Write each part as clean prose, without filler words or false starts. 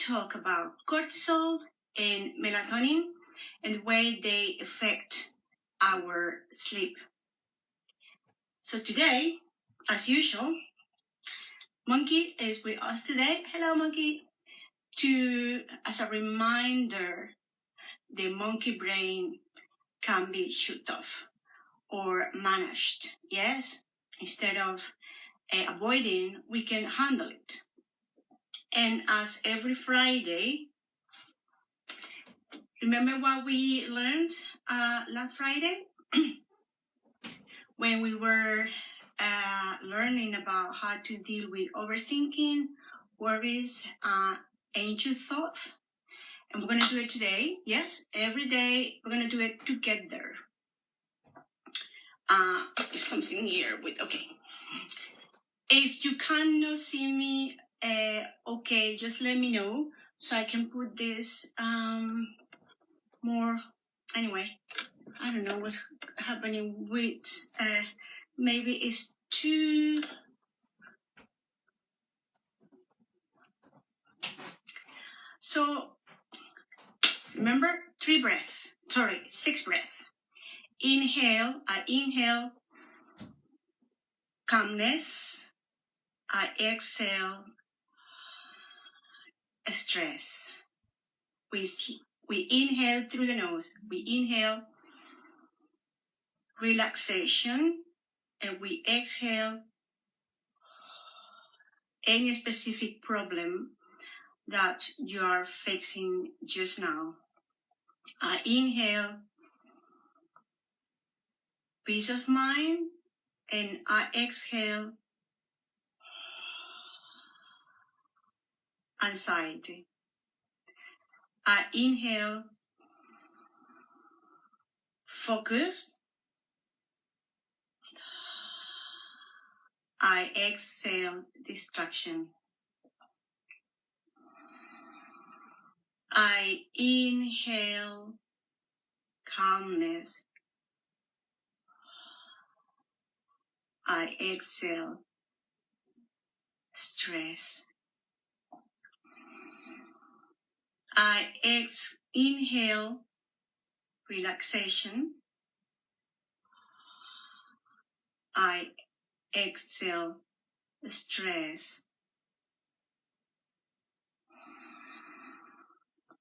talk about cortisol and melatonin and the way they affect our sleep. So today, as usual, Monkey is with us today. Hello, Monkey. As a reminder, the monkey brain can be shut off or managed. Yes, instead of avoiding, we can handle it. And as every Friday, remember what we learned last Friday? When we were learning about how to deal with overthinking, worries, anxious thoughts. And we're going to do it today. Yes, every day we're going to do it together. There's something here with, okay. If you cannot see me, okay, just let me know so I can put this more. Anyway, I don't know what's happening with, maybe it's too. So, remember, 6 breaths. Inhale, I inhale calmness. I exhale stress. We inhale through the nose. We inhale relaxation, and we exhale any specific problem that you are facing just now. I inhale peace of mind, and I exhale anxiety. I inhale focus. I exhale distraction. I inhale calmness. I exhale stress. I inhale relaxation. I exhale stress.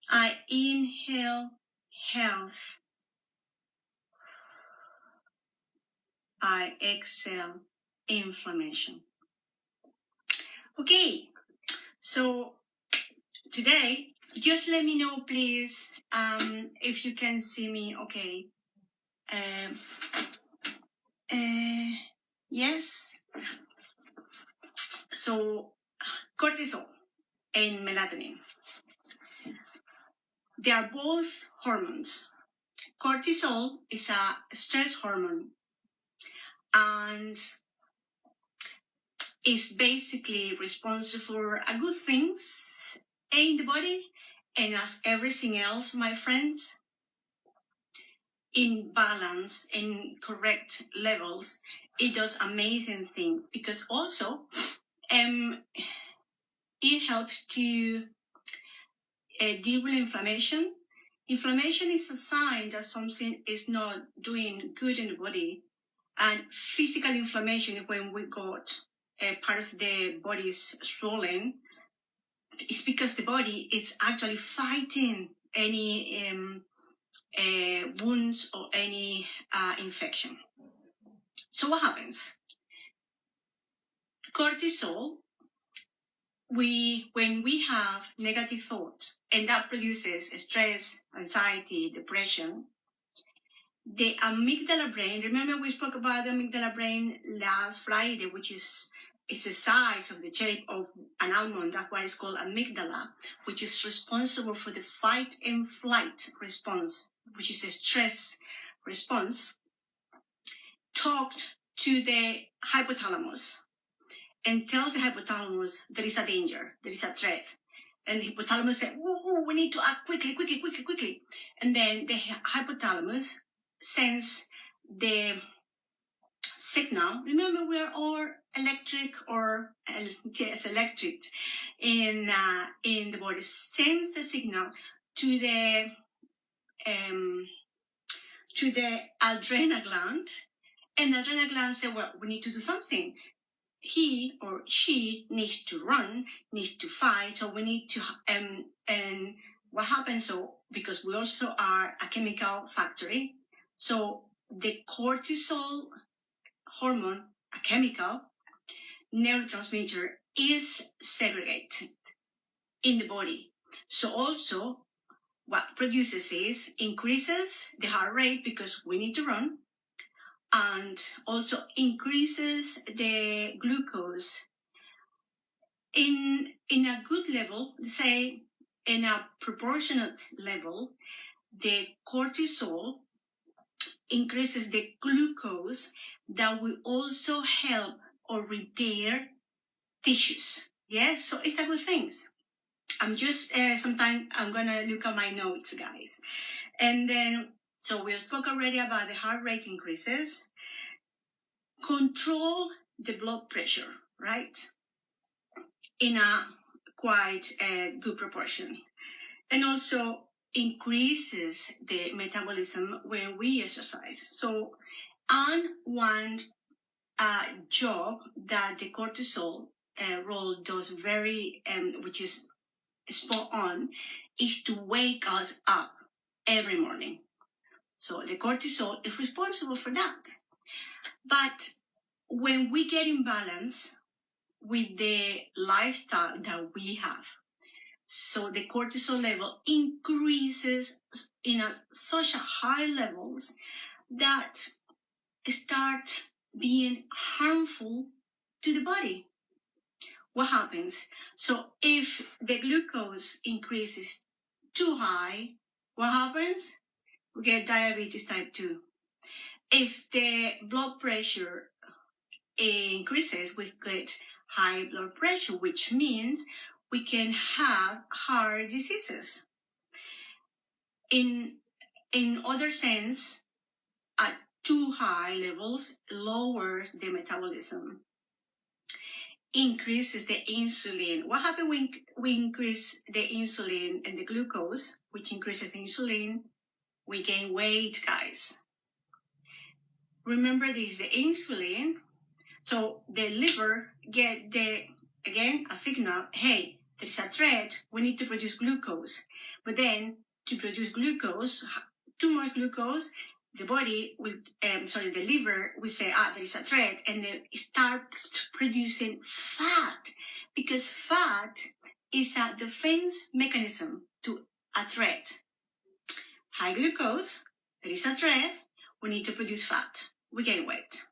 I inhale health. I exhale inflammation. Okay, so today, just let me know, please, if you can see me okay. Yes. So, cortisol and melatonin. They are both hormones. Cortisol is a stress hormone and is basically responsible for good things in the body, and as everything else, my friends, in balance, in correct levels, it does amazing things, because also it helps to deal with inflammation. Inflammation is a sign that something is not doing good in the body, and physical inflammation is when we got a part of the body is swollen. It's because the body is actually fighting any wounds or any infection. So what happens? Cortisol, when we have negative thoughts, and that produces stress, anxiety, depression, the amygdala brain, remember we spoke about the amygdala brain last Friday, which is it's the size of the shape of an almond. That's why it's called amygdala, which is responsible for the fight and flight response, which is a stress response, talked to the hypothalamus and tells the hypothalamus there is a danger, there is a threat. And the hypothalamus said, "Ooh, we need to act quickly. And then the hypothalamus sends the signal. Remember, we are all electric in the body. Sends the signal to the adrenal gland, and the adrenal gland says, "Well, we need to do something. He or she needs to run, needs to fight, so we need to and what happens? So because we also are a chemical factory, so the cortisol hormone, a chemical neurotransmitter, is segregated in the body. So also what produces is increases the heart rate because we need to run, and also increases the glucose in a good level, say in a proportionate level. The cortisol increases the glucose that will also help or repair tissues. Yes, so it's a good thing. I'm just sometimes I'm gonna look at my notes, guys, and then so we'll talk already about the heart rate increases. Control the blood pressure, right, in a quite good proportion, and also increases the metabolism when we exercise. So, and one job that the cortisol role does very, which is spot on, is to wake us up every morning. So the cortisol is responsible for that. But when we get in balance with the lifestyle that we have, so the cortisol level increases in such a high levels that start being harmful to the body. What happens? So if the glucose increases too high, what happens? We get diabetes type 2. If the blood pressure increases, we get high blood pressure, which means we can have heart diseases. In other sense, at too high levels lowers the metabolism, increases the insulin. What happens when we increase the insulin and the glucose, which increases insulin? We gain weight, guys. Remember this, the insulin, so the liver get a signal, hey, there is a threat, we need to produce glucose. But then to produce glucose, too much glucose, the body will, the liver will say, there is a threat, and then start producing fat, because fat is a defense mechanism to a threat. High glucose, there is a threat, we need to produce fat, we gain weight.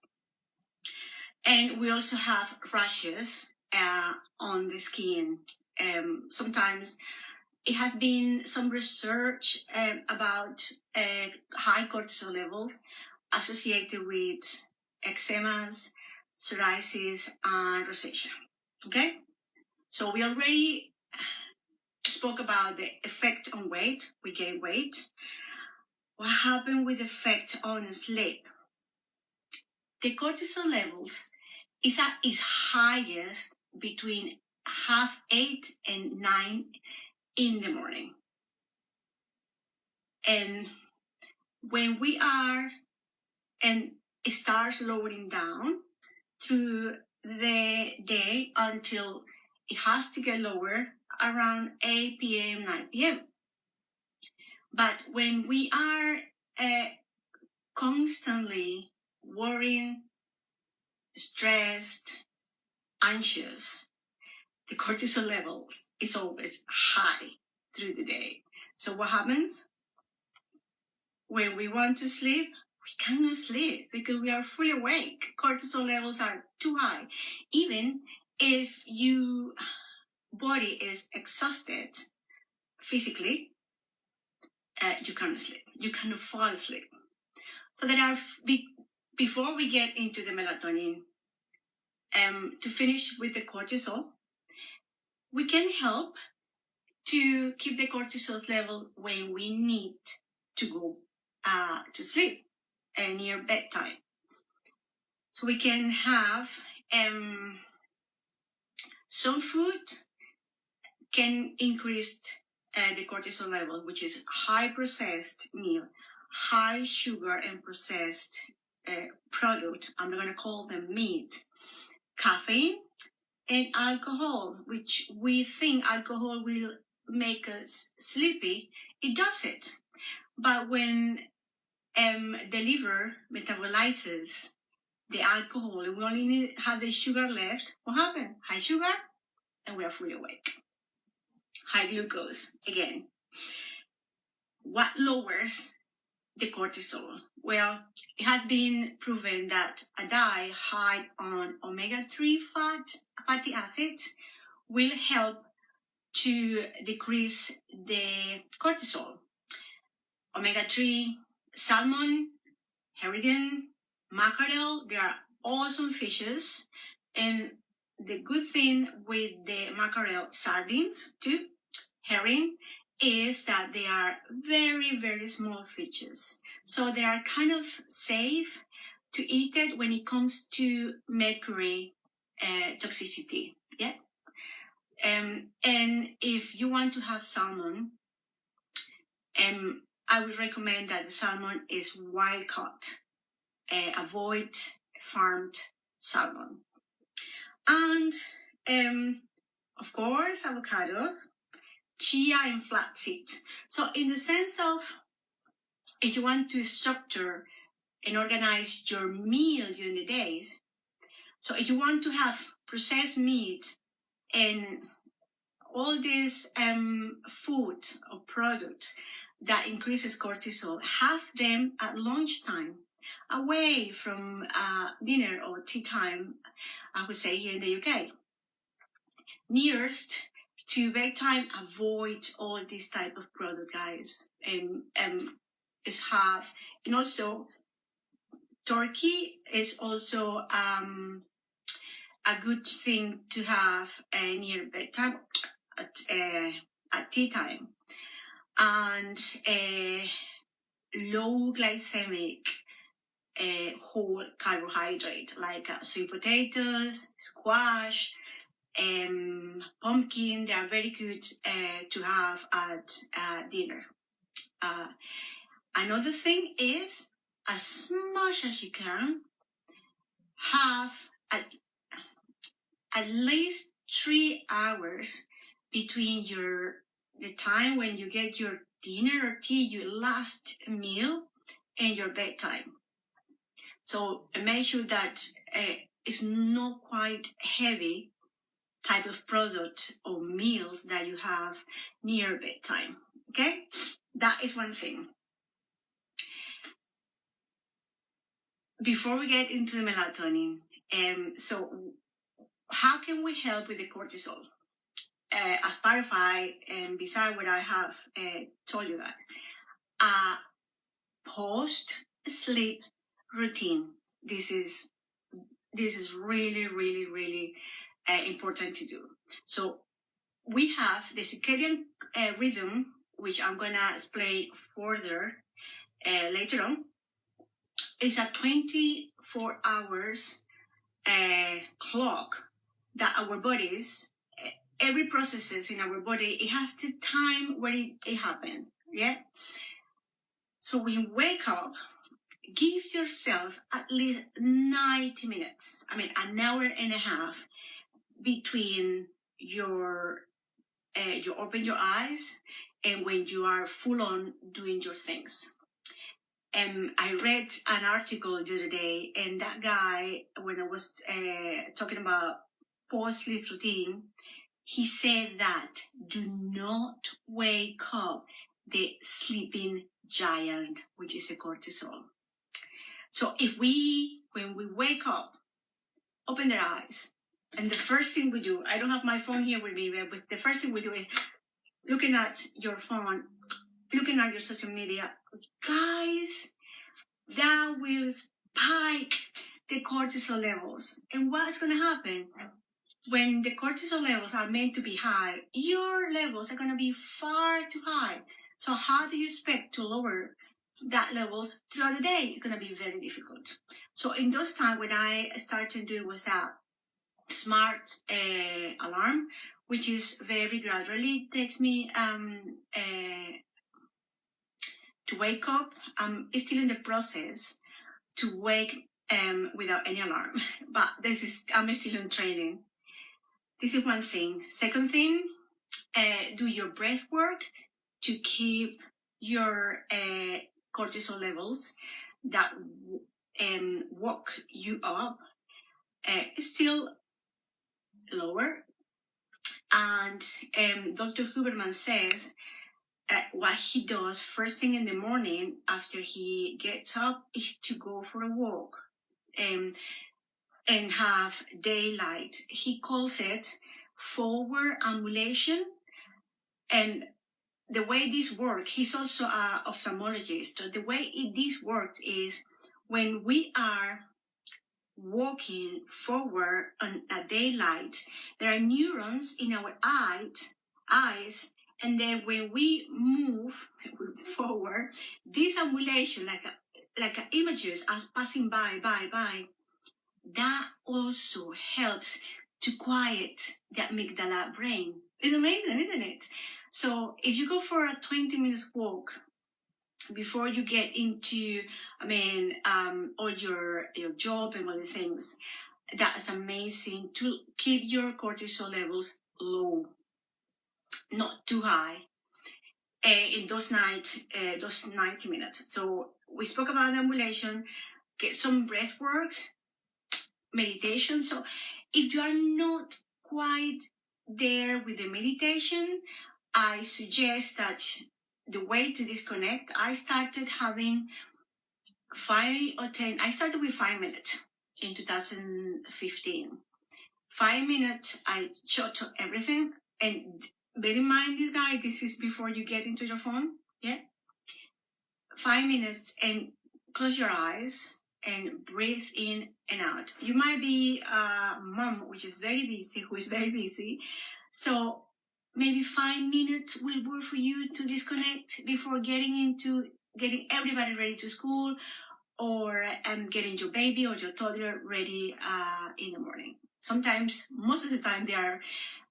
And we also have rashes on the skin. Sometimes it has been some research about high cortisol levels associated with eczemas, psoriasis, and rosacea. Okay? So we already spoke about the effect on weight. We gain weight. What happened with the effect on sleep? The cortisol levels is at its highest between 8:30 and 9 in the morning. And when we are, and it starts lowering down through the day until it has to get lower around 8 p.m., 9 p.m. But when we are constantly worrying, stressed, anxious, the cortisol levels is always high through the day. So what happens? When we want to sleep, we cannot sleep because we are fully awake. Cortisol levels are too high. Even if your body is exhausted physically, you cannot sleep. You cannot fall asleep. So there are, before we get into the melatonin, to finish with the cortisol, we can help to keep the cortisol level when we need to go to sleep near bedtime. So we can have some food can increase the cortisol level, which is high processed meal, high sugar and processed product. I'm going to call them meat, caffeine, and alcohol, which we think alcohol will make us sleepy. It does it. But when the liver metabolizes the alcohol and we only have the sugar left, what happens? High sugar, and we are fully awake. High glucose, again. What lowers the cortisol? Well, it has been proven that a diet high on omega-3 fatty acids will help to decrease the cortisol. Omega-3, salmon, herring, mackerel, they are awesome fishes. And the good thing with the mackerel, sardines too, herring, is that they are very, very small fishes. So they are kind of safe to eat it when it comes to mercury toxicity. Yeah. And if you want to have salmon, I would recommend that the salmon is wild caught. Avoid farmed salmon. And of course, avocados, chia, and flaxseed. So in the sense of, if you want to structure and organize your meal during the days, so if you want to have processed meat and all this food or product that increases cortisol, have them at lunchtime, away from dinner or tea time, I would say here in the UK. Nearest to bedtime, avoid all this type of product, guys. And also turkey is also a good thing to have near bedtime at tea time. And low glycemic whole carbohydrate like sweet potatoes, squash, pumpkin. They are very good to have at dinner. Another thing is, as much as you can, have at least 3 hours between the time when you get your dinner or tea, your last meal, and your bedtime. So make sure that it's not quite heavy type of product or meals that you have near bedtime. Okay, that is one thing. Before we get into the melatonin, so how can we help with the cortisol? As part of beside what I have told you guys, post-sleep routine. This is really, really, really important to do. So we have the circadian rhythm, which I'm going to explain further later on. It's a 24 hours clock that our bodies, every processes in our body, it has the time where it happens. Yeah. So when you wake up, give yourself at least 90 minutes. I mean, an hour and a half between you open your eyes and when you are full on doing your things. I read an article the other day, and that guy, when I was talking about post-sleep routine, he said that do not wake up the sleeping giant, which is the cortisol. So when we wake up, open their eyes, and the first thing we do, I don't have my phone here with me, but the first thing we do is looking at your phone, looking at your social media. Guys, that will spike the cortisol levels. And what's going to happen? When the cortisol levels are meant to be high, your levels are going to be far too high. So how do you expect to lower that levels throughout the day, it's going to be very difficult. So in those times, when I started doing was a smart alarm, which is very gradually takes me to wake up. I'm still in the process to wake without any alarm, but I'm still in training. This is one thing. Second thing, do your breath work to keep your cortisol levels that woke you up still lower. And Dr. Huberman says what he does first thing in the morning after he gets up is to go for a walk and have daylight. He calls it forward ambulation. And the way this works, he's also an ophthalmologist. So the way this works is when we are walking forward on a daylight, there are neurons in our eyes, and then when we move forward, this ambulation, like images as passing by, that also helps to quiet the amygdala brain. It's amazing, isn't it? So if you go for a 20 minutes walk before you get into, all your job and other things, that's amazing to keep your cortisol levels low, not too high, in those 90 minutes. So we spoke about ambulation, get some breath work, meditation. So if you are not quite there with the meditation, I suggest that the way to disconnect, I started having 5 or 10, I started with 5 minutes in 2015. 5 minutes, I shut everything. And bear in mind, this is before you get into your phone. Yeah. 5 minutes and close your eyes and breathe in and out. You might be a mom who is very busy. So maybe 5 minutes will work for you to disconnect before getting everybody ready to school, or getting your baby or your toddler ready in the morning. Sometimes, most of the time, they are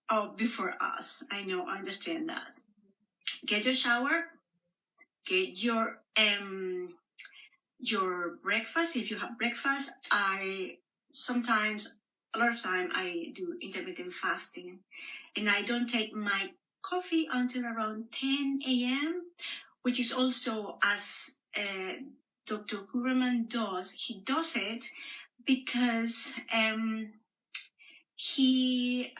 out before us. I understand that. Get your shower, get your breakfast. If you have breakfast, a lot of time, I do intermittent fasting, and I don't take my coffee until around 10 a.m., which is also as Dr. Huberman does. He does it because he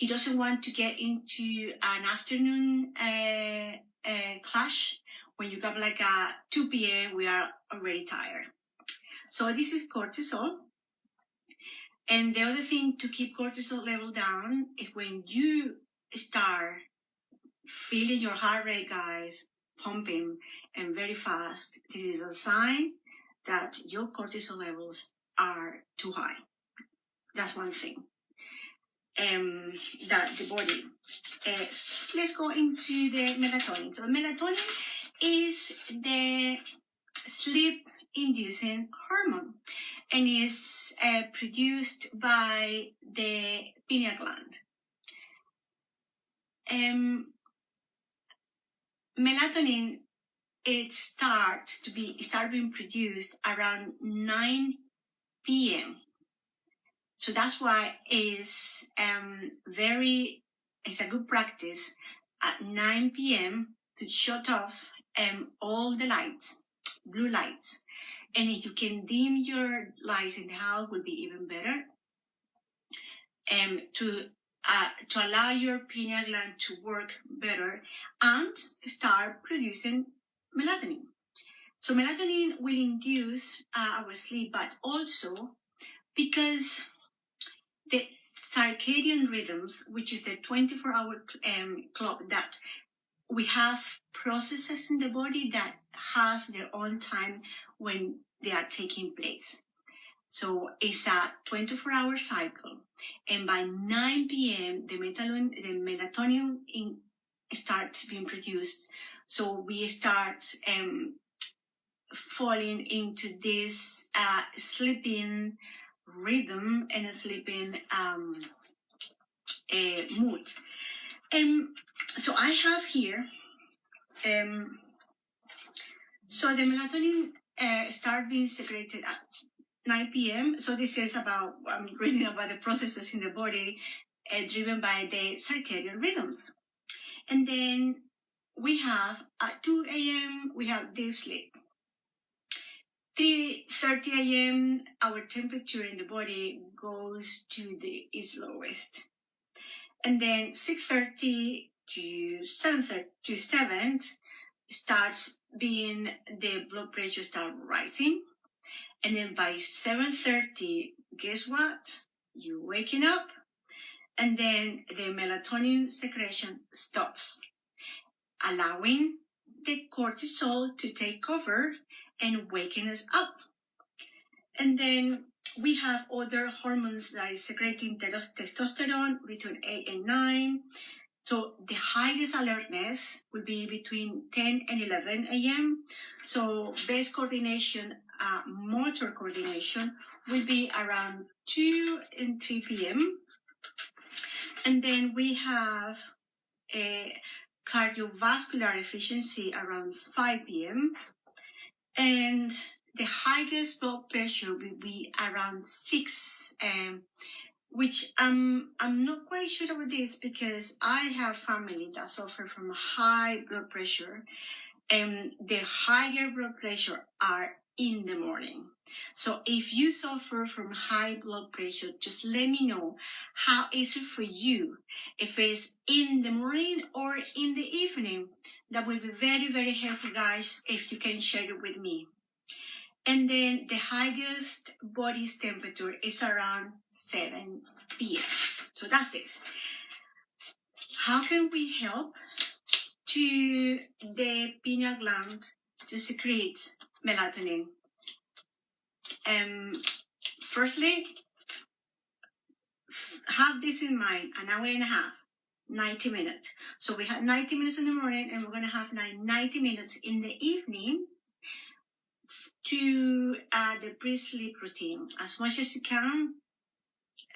doesn't want to get into an afternoon clash. When you come like at 2 p.m., we are already tired. So this is cortisol. And the other thing to keep cortisol level down is when you start feeling your heart rate, guys, pumping and very fast. This is a sign that your cortisol levels are too high. That's one thing. That the body. Let's go into the melatonin. So melatonin is the sleep-inducing hormone, and is produced by the pineal gland. Melatonin, it starts being produced around 9 p.m. So that's why it's a good practice at 9 p.m. to shut off all the lights, blue lights. And if you can dim your lights in the house, will be even better. To allow your pineal gland to work better and start producing melatonin. So melatonin will induce our sleep, but also because the circadian rhythms, which is the 24-hour clock that we have processes in the body that has their own time when they are taking place. So it's a 24-hour cycle, and by 9 p.m. the melatonin starts being produced. So we start falling into this sleeping rhythm and a sleeping mood. So I have here, so the melatonin start being secreted at 9 p.m. So this is about, I'm reading about the processes in the body driven by the circadian rhythms. And then we have at 2 a.m. we have deep sleep. 3:30 a.m. our temperature in the body goes to its lowest. And then 6:30 to 7 starts being, the blood pressure start rising. And then by 7:30, guess what? You're waking up. And then the melatonin secretion stops, allowing the cortisol to take over and waking us up. And then we have other hormones that is secreting testosterone between 8 and 9. So the highest alertness will be between 10 and 11 a.m. So best coordination, motor coordination will be around 2 and 3 p.m. And then we have a cardiovascular efficiency around 5 p.m. And the highest blood pressure will be around 6, which I'm not quite sure about this because I have family that suffer from high blood pressure, and the higher blood pressure are in the morning. So if you suffer from high blood pressure, just let me know how is it for you, if it's in the morning or in the evening. That will be very, very helpful, guys, if you can share it with me. And then the highest body's temperature is around 7 p.m. So that's it. How can we help to the pineal gland to secrete melatonin? Firstly, have this in mind, an hour and a half, 90 minutes. So we have 90 minutes in the morning, and we're going to have 90 minutes in the evening to the pre-sleep routine. As much as you can,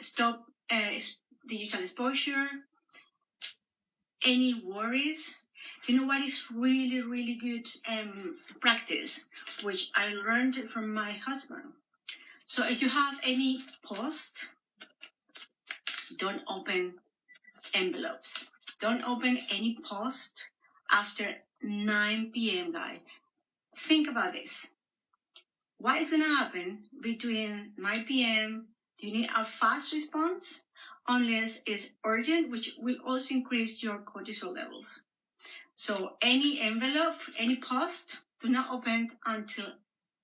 stop digital exposure, any worries. You know what is really, really good practice, which I learned from my husband. So if you have any post, don't open envelopes. Don't open any post after 9 p.m., guys. Think about this. What is going to happen between 9 p.m.? Do you need a fast response? Unless it's urgent, which will also increase your cortisol levels. So any envelope, any post, do not open until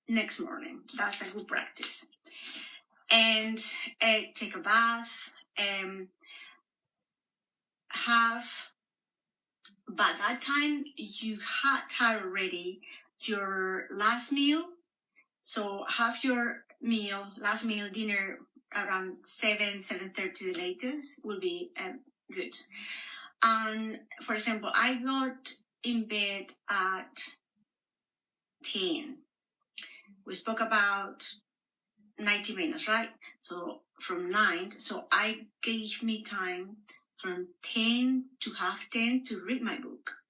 next morning. That's a good practice. And take a bath, by that time you had already your last meal. So have your last meal, dinner around 7:30 the latest will be good. And for example, I got in bed at 10. We spoke about 90 minutes, right? So from 9, so I gave me time from 10 to 9:30 to read my book,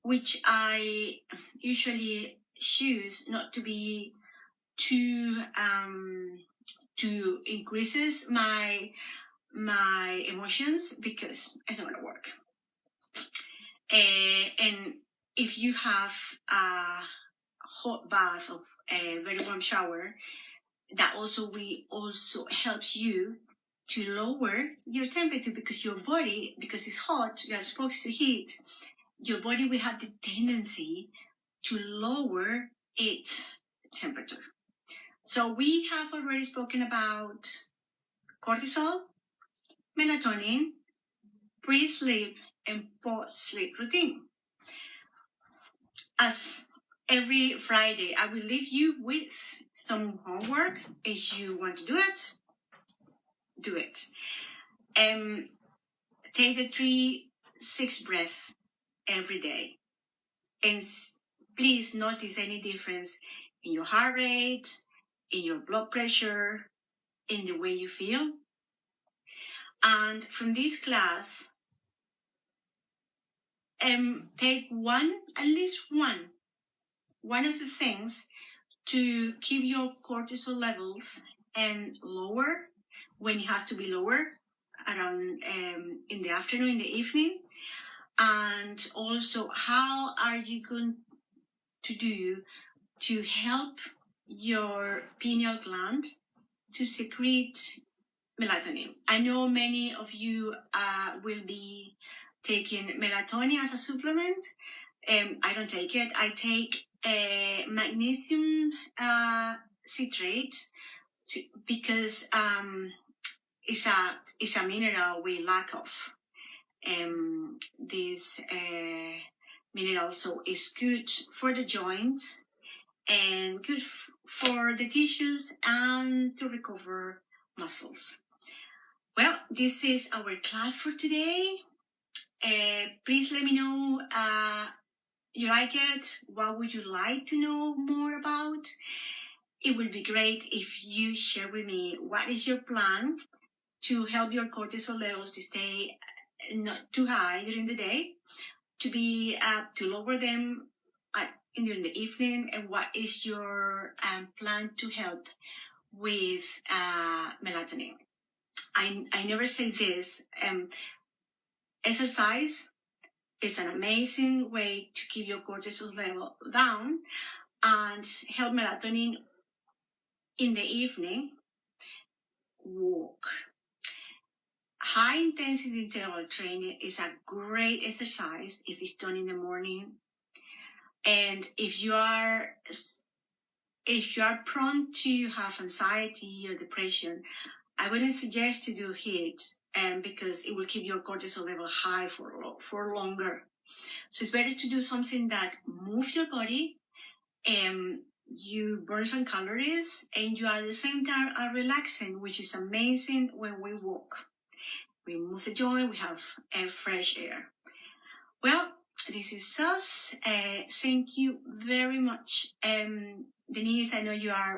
which I usually choose not to be too increases my emotions, because I don't want to work. And if you have a hot bath of a very warm shower, that also helps you to lower your temperature, because your body, because it's hot, you're exposed to heat, your body will have the tendency to lower its temperature. So we have already spoken about cortisol, melatonin, pre-sleep, and post-sleep routine. As every Friday, I will leave you with some homework. If you want to do it, do it. Take the 3-6 breath. every day. And please notice any difference in your heart rate, in your blood pressure, in the way you feel. And from this class, take at least one of the things to keep your cortisol levels lower when it has to be lower, around in the afternoon, in the evening. And also, how are you going to do to help your pineal gland to secrete melatonin? I know many of you will be taking melatonin as a supplement. I don't take it. I take magnesium citrate because it's a mineral we lack of. This mineral, so it's good for the joints and good for the tissues and to recover muscles. Well, this is our class for today. Please let me know you like it. What would you like to know more about? It would be great if you share with me what is your plan to help your cortisol levels to stay not too high during the day, to lower them during the evening, and what is your plan to help with melatonin. I never say this. Exercise is an amazing way to keep your cortisol level down and help melatonin in the evening. Walk. High intensity interval training is a great exercise if it's done in the morning. And if you are prone to have anxiety or depression, I wouldn't suggest to do HIIT because it will keep your cortisol level high for longer. So it's better to do something that moves your body, you burn some calories, and you at the same time are relaxing, which is amazing when we walk. We move the joint, we have fresh air. Well, this is us. Thank you very much. Denise, I know you are